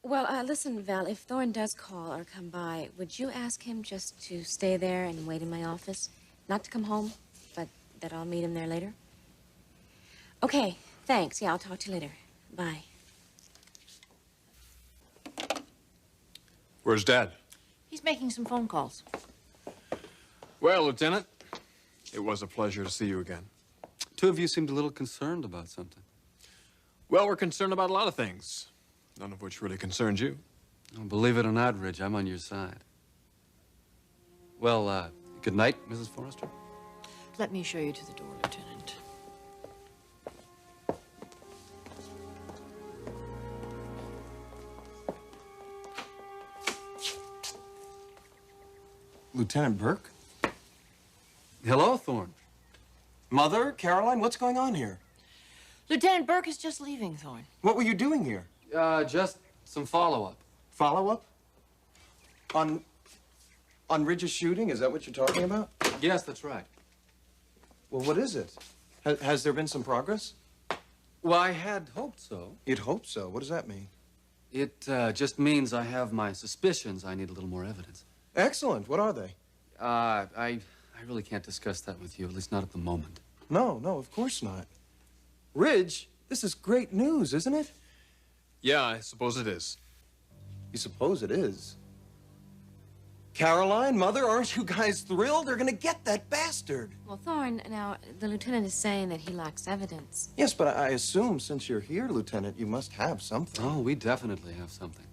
Well, listen, Val, if Thorne does call or come by, would you ask him just to stay there and wait in my office? Not to come home, but that I'll meet him there later? Okay, thanks. Yeah, I'll talk to you later. Bye. Where's Dad? He's making some phone calls. Well, Lieutenant, it was a pleasure to see you again. Two of you seemed a little concerned about something. Well, we're concerned about a lot of things, none of which really concerns you. Oh, believe it or not, Ridge, I'm on your side. Well, good night, Mrs. Forrester. Let me show you to the door, Lieutenant. Lieutenant Burke? Hello, Thorne. Mother, Caroline, what's going on here? Lieutenant Burke is just leaving, Thorne. What were you doing here? Just some follow-up. Follow-up? On Ridge's shooting? Is that what you're talking about? Yes, that's right. Well, what is it? Has there been some progress? Well, I had hoped so. You'd hope so. What does that mean? It just means I have my suspicions. I need a little more evidence. Excellent. What are they? I really can't discuss that with you, at least not at the moment. No, of course not. Ridge, this is great news, isn't it? Yeah, I suppose it is. You suppose it is? Caroline, Mother, aren't you guys thrilled? They're gonna get that bastard. Well, Thorne, now, the lieutenant is saying that he lacks evidence. Yes, but I assume since you're here, Lieutenant, you must have something. Oh, we definitely have something.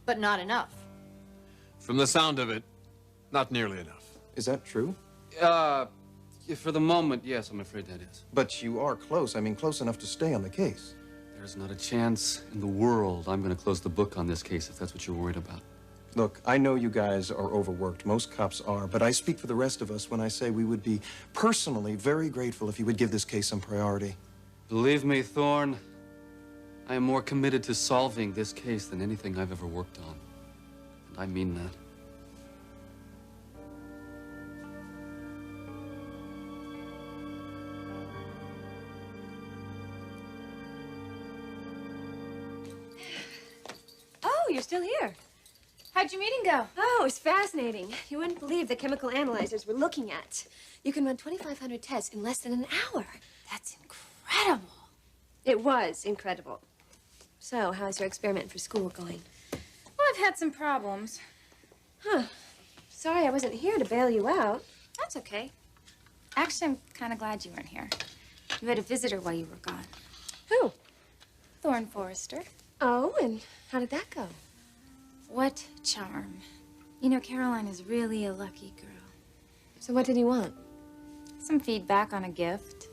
But not enough. From the sound of it, not nearly enough. Is that true? For the moment, yes, I'm afraid that is. But you are close. I mean, close enough to stay on the case. There's not a chance in the world I'm going to close the book on this case if that's what you're worried about. Look, I know you guys are overworked. Most cops are. But I speak for the rest of us when I say we would be personally very grateful if you would give this case some priority. Believe me, Thorne, I am more committed to solving this case than anything I've ever worked on. And I mean that. Oh, you're still here. How'd your meeting go? Oh, it was fascinating. You wouldn't believe the chemical analyzers we're looking at. You can run 2,500 tests in less than an hour. That's incredible. It was incredible. So, how's your experiment for school going? Well, I've had some problems. Huh. Sorry I wasn't here to bail you out. That's okay. Actually, I'm kind of glad you weren't here. You had a visitor while you were gone. Who? Thorne Forrester. Oh, and how did that go? What charm. You know, Caroline is really a lucky girl. So what did he want? Some feedback on a gift.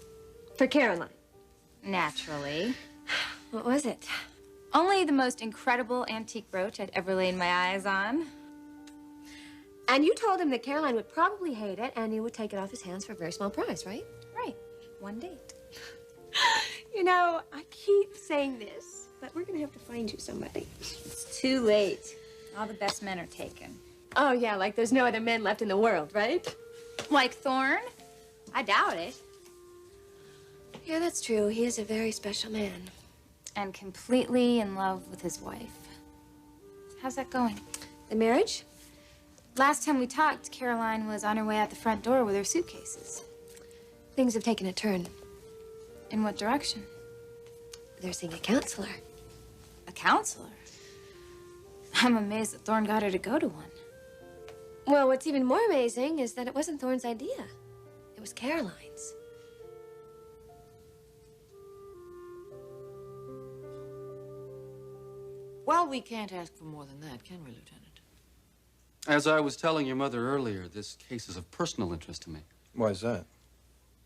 For Caroline? Naturally. What was it? Only the most incredible antique brooch I'd ever laid my eyes on. And you told him that Caroline would probably hate it and you would take it off his hands for a very small price, right? Right. One date. You know, I keep saying this, but we're gonna have to find you somebody. It's too late. All the best men are taken. Oh, yeah, like there's no other men left in the world, right? Like Thorne? I doubt it. Yeah, that's true. He is a very special man. And completely in love with his wife. How's that going? The marriage? Last time we talked, Caroline was on her way out the front door with her suitcases. Things have taken a turn. In what direction? They're seeing a counselor. A counselor? I'm amazed that Thorne got her to go to one. Well, what's even more amazing is that it wasn't Thorne's idea. It was Caroline's. Well, we can't ask for more than that, can we, Lieutenant? As I was telling your mother earlier, this case is of personal interest to me. Why is that?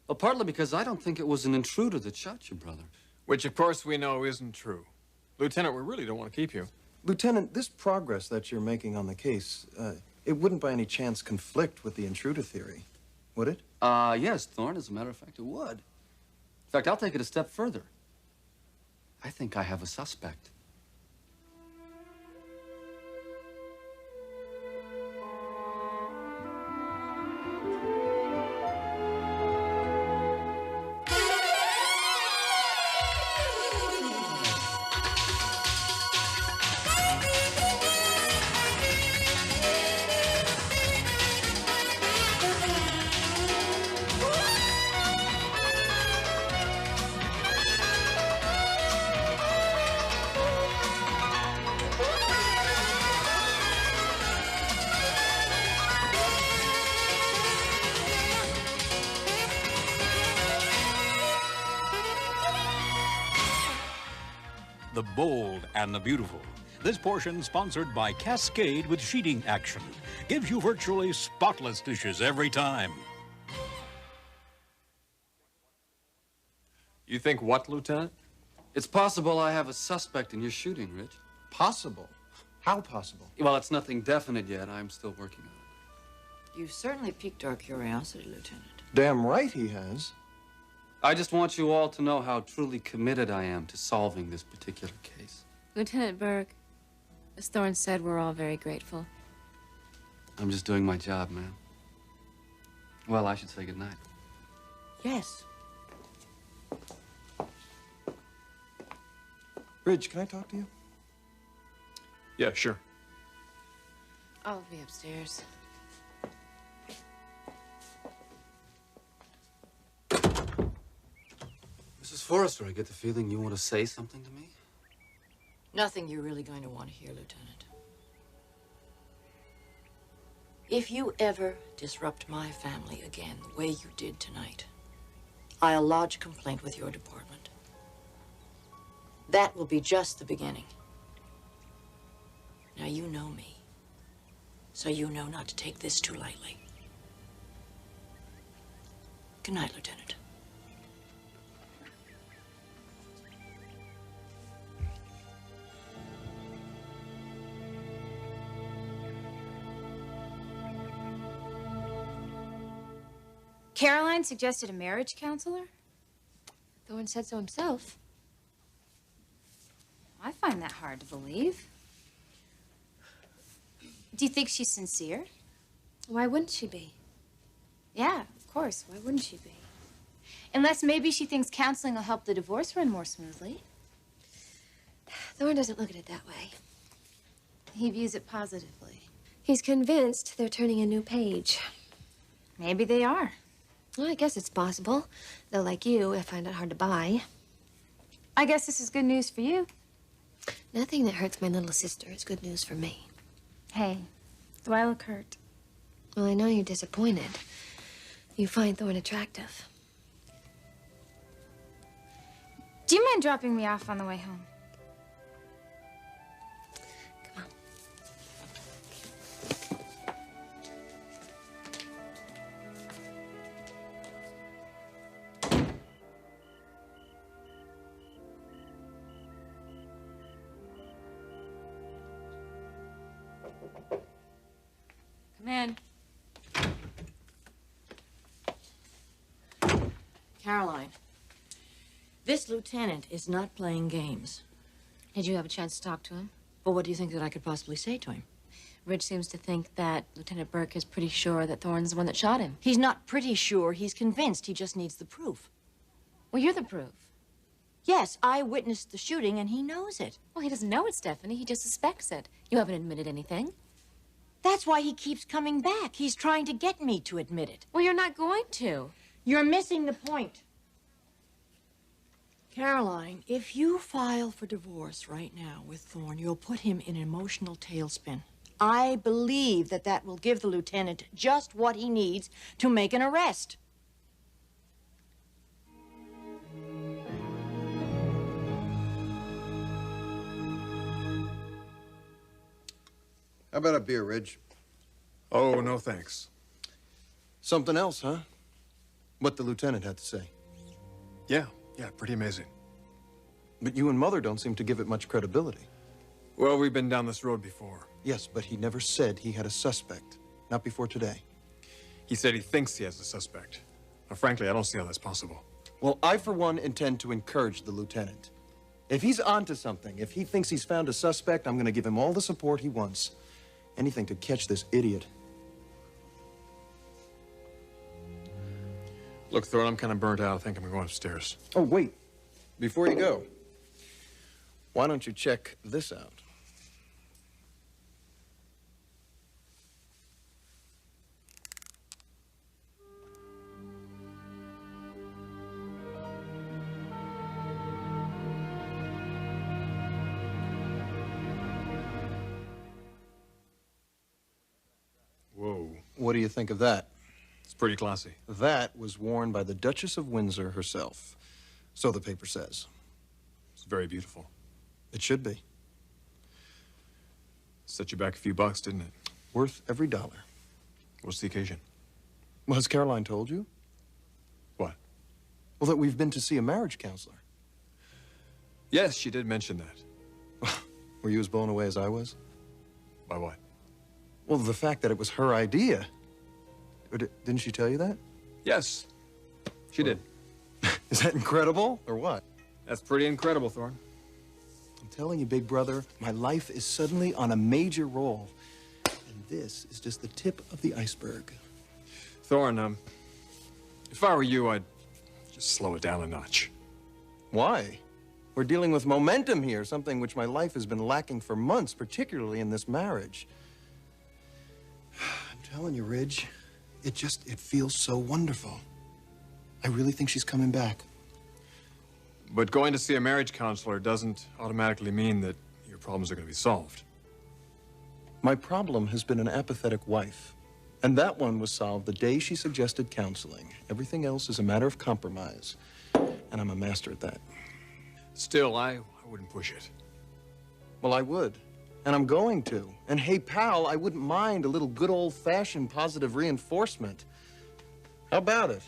Well, partly because I don't think it was an intruder that shot your brother. Which, of course, we know isn't true. Lieutenant, we really don't want to keep you. Lieutenant, this progress that you're making on the case, it wouldn't by any chance conflict with the intruder theory, would it? Yes, Thorne, as a matter of fact, it would. In fact, I'll take it a step further. I think I have a suspect. the bold and the beautiful. This portion sponsored by Cascade with sheeting action. Gives you virtually spotless dishes every time. You think what, Lieutenant? It's possible I have a suspect in your shooting, Rich. Possible? How possible? Well, it's nothing definite yet. I'm still working on it. You've certainly piqued our curiosity, Lieutenant. Damn right he has. I just want you all to know how truly committed I am to solving this particular case. Lieutenant Burke, as Thorne said, we're all very grateful. I'm just doing my job, ma'am. Well, I should say goodnight. Yes. Ridge, can I talk to you? Yeah, sure. I'll be upstairs. Mrs. Forrester, I get the feeling you want to say something to me? Nothing you're really going to want to hear, Lieutenant. If you ever disrupt my family again the way you did tonight, I'll lodge a complaint with your department. That will be just the beginning. Now, you know me, so you know not to take this too lightly. Good night, Lieutenant. Caroline suggested a marriage counselor? Thorne said so himself. I find that hard to believe. Do you think she's sincere? Why wouldn't she be? Yeah, of course. Why wouldn't she be? Unless maybe she thinks counseling will help the divorce run more smoothly. Thorne doesn't look at it that way. He views it positively. He's convinced they're turning a new page. Maybe they are. Well, I guess it's possible. Though, like you, I find it hard to buy. I guess this is good news for you. Nothing that hurts my little sister is good news for me. Hey, do I look hurt? Well, I know you're disappointed. You find Thorne attractive. Do you mind dropping me off on the way home? Come on. Come in. Caroline, this lieutenant is not playing games. Did you have a chance to talk to him? Well, what do you think that I could possibly say to him? Ridge seems to think that Lieutenant Burke is pretty sure that Thorne's the one that shot him. He's not pretty sure. He's convinced. He just needs the proof. Well, you're the proof. Yes, I witnessed the shooting, and he knows it. Well, he doesn't know it, Stephanie. He just suspects it. You haven't admitted anything. That's why he keeps coming back. He's trying to get me to admit it. Well, you're not going to. You're missing the point. Caroline, if you file for divorce right now with Thorne, you'll put him in an emotional tailspin. I believe that that will give the lieutenant just what he needs to make an arrest. How about a beer, Ridge? Oh, no thanks. Something else, huh? What the lieutenant had to say. Yeah, pretty amazing. But you and Mother don't seem to give it much credibility. Well, we've been down this road before. Yes, but he never said he had a suspect. Not before today. He said he thinks he has a suspect. Now, frankly, I don't see how that's possible. Well, I, for one, intend to encourage the lieutenant. If he's onto something, if he thinks he's found a suspect, I'm going to give him all the support he wants. Anything to catch this idiot. Look, Thorne, I'm kind of burnt out. I think I'm going upstairs. Oh, wait. Before you go, why don't you check this out? Whoa. What do you think of that? It's pretty classy. That was worn by the Duchess of Windsor herself. So the paper says. It's very beautiful. It should be. Set you back a few bucks, didn't it? Worth every dollar. What's the occasion? Well, has Caroline told you? What? Well, that we've been to see a marriage counselor. Yes, she did mention that. Were you as blown away as I was? By what? Well, the fact that it was her idea. Didn't she tell you that? Yes, she did. Is that incredible, or what? That's pretty incredible, Thorne. I'm telling you, big brother, my life is suddenly on a major roll. And this is just the tip of the iceberg. Thorne, if I were you, I'd just slow it down a notch. Why? We're dealing with momentum here, something which my life has been lacking for months, particularly in this marriage. I'm telling you, Ridge, it feels so wonderful. I really think she's coming back. But going to see a marriage counselor doesn't automatically mean that your problems are going to be solved. My problem has been an apathetic wife. And that one was solved the day she suggested counseling. Everything else is a matter of compromise. And I'm a master at that. Still, I wouldn't push it. Well, I would. And I'm going to. And hey, pal, I wouldn't mind a little good old-fashioned positive reinforcement. How about it?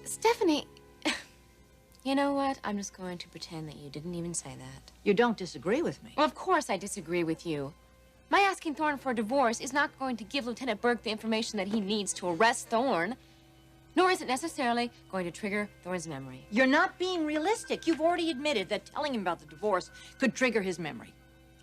Stephanie, you know what? I'm just going to pretend that you didn't even say that. You don't disagree with me. Well, of course I disagree with you. My asking Thorne for a divorce is not going to give Lieutenant Burke the information that he needs to arrest Thorne, nor is it necessarily going to trigger Thorne's memory. You're not being realistic. You've already admitted that telling him about the divorce could trigger his memory.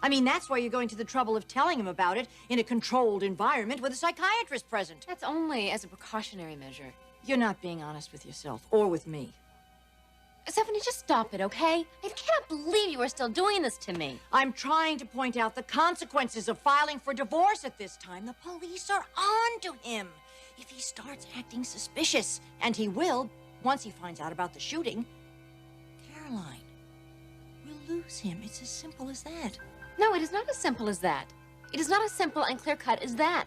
I mean, that's why you're going to the trouble of telling him about it in a controlled environment with a psychiatrist present. That's only as a precautionary measure. You're not being honest with yourself or with me. Stephanie, just stop it, okay? I cannot believe you are still doing this to me. I'm trying to point out the consequences of filing for divorce at this time. The police are on to him. If he starts acting suspicious, and he will once he finds out about the shooting, Caroline, we'll lose him. It's as simple as that. No, it is not as simple as that. It is not as simple and clear-cut as that.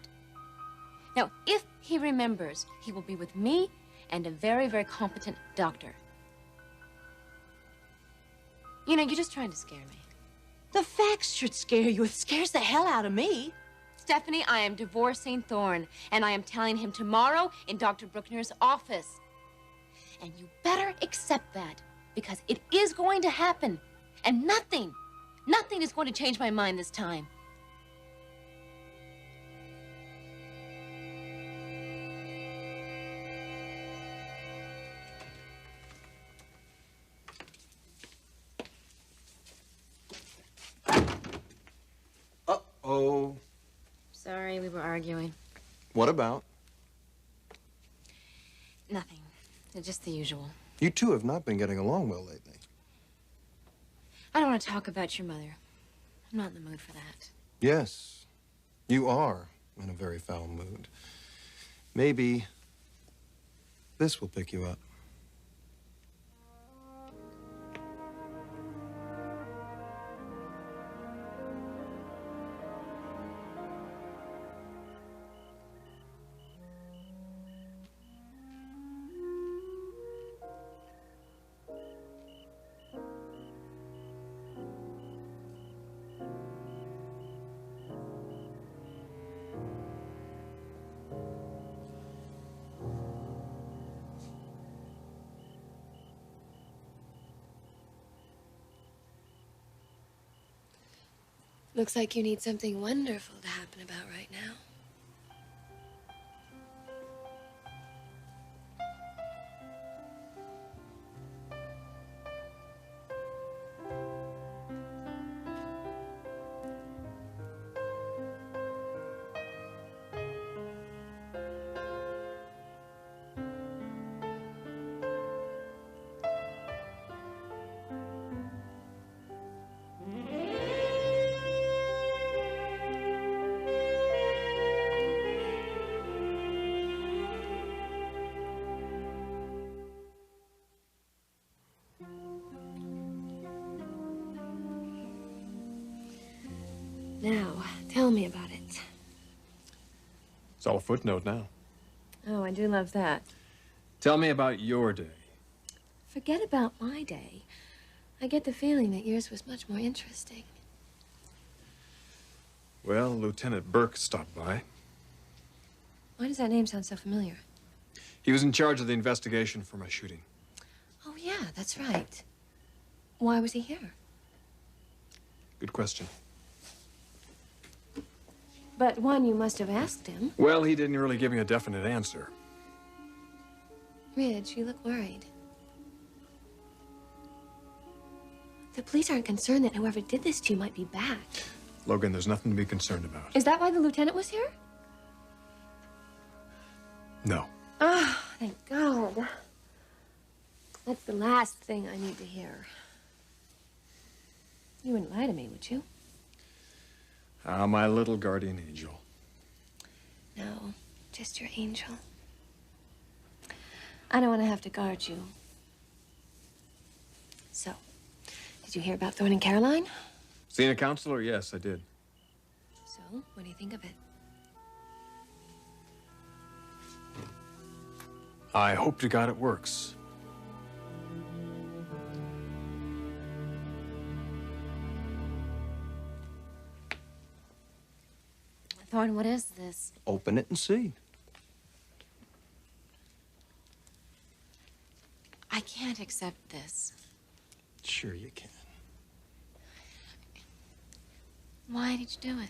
Now, if he remembers, he will be with me and a very, very competent doctor. You know, you're just trying to scare me. The facts should scare you. It scares the hell out of me. Stephanie, I am divorcing Thorne, and I am telling him tomorrow in Dr. Bruckner's office. And you better accept that, because it is going to happen. And nothing is going to change my mind this time. Uh-oh. Sorry, we were arguing. What about? Nothing. Just the usual. You two have not been getting along well lately. I don't want to talk about your mother. I'm not in the mood for that. Yes, you are in a very foul mood. Maybe this will pick you up. Looks like you need something wonderful to happen about right now. Now, tell me about it. It's all a footnote now. Oh, I do love that. Tell me about your day. Forget about my day. I get the feeling that yours was much more interesting. Well, Lieutenant Burke stopped by. Why does that name sound so familiar? He was in charge of the investigation for my shooting. Oh, yeah, that's right. Why was he here? Good question. But one you must have asked him. Well, he didn't really give me a definite answer. Ridge, you look worried. The police aren't concerned that whoever did this to you might be back. Logan, there's nothing to be concerned about. Is that why the lieutenant was here? No. Oh, thank God. That's the last thing I need to hear. You wouldn't lie to me, would you? Ah, my little guardian angel. No, just your angel. I don't want to have to guard you. So, did you hear about Thorne and Caroline? Seen a counselor? Yes, I did. So, what do you think of it? I hope to God it works. Thorne, what is this? Open it and see. I can't accept this. Sure you can. Why did you do it?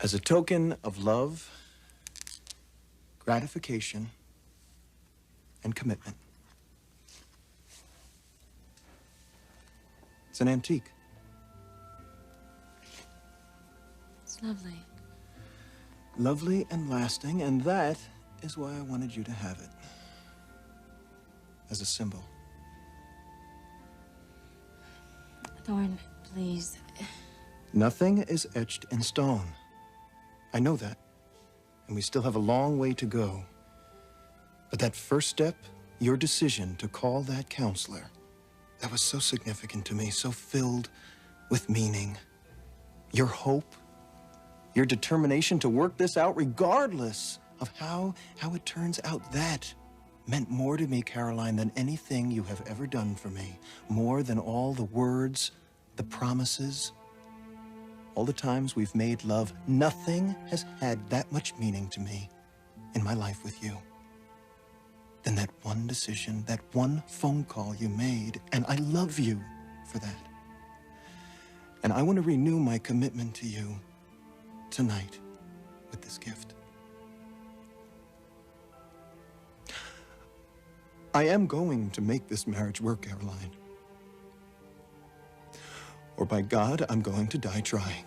As a token of love, gratification, and commitment. It's an antique. It's lovely. Lovely and lasting, and that is why I wanted you to have it. As a symbol. Thorne, please. Nothing is etched in stone. I know that. And we still have a long way to go. But that first step, your decision to call that counselor, that was so significant to me, so filled with meaning. Your hope, your determination to work this out regardless of how it turns out, that meant more to me, Caroline, than anything you have ever done for me. More than all the words, the promises, all the times we've made love. Nothing has had that much meaning to me in my life with you than that one decision, that one phone call you made. And I love you for that. And I want to renew my commitment to you tonight with this gift. I am going to make this marriage work, Caroline. Or by God, I'm going to die trying.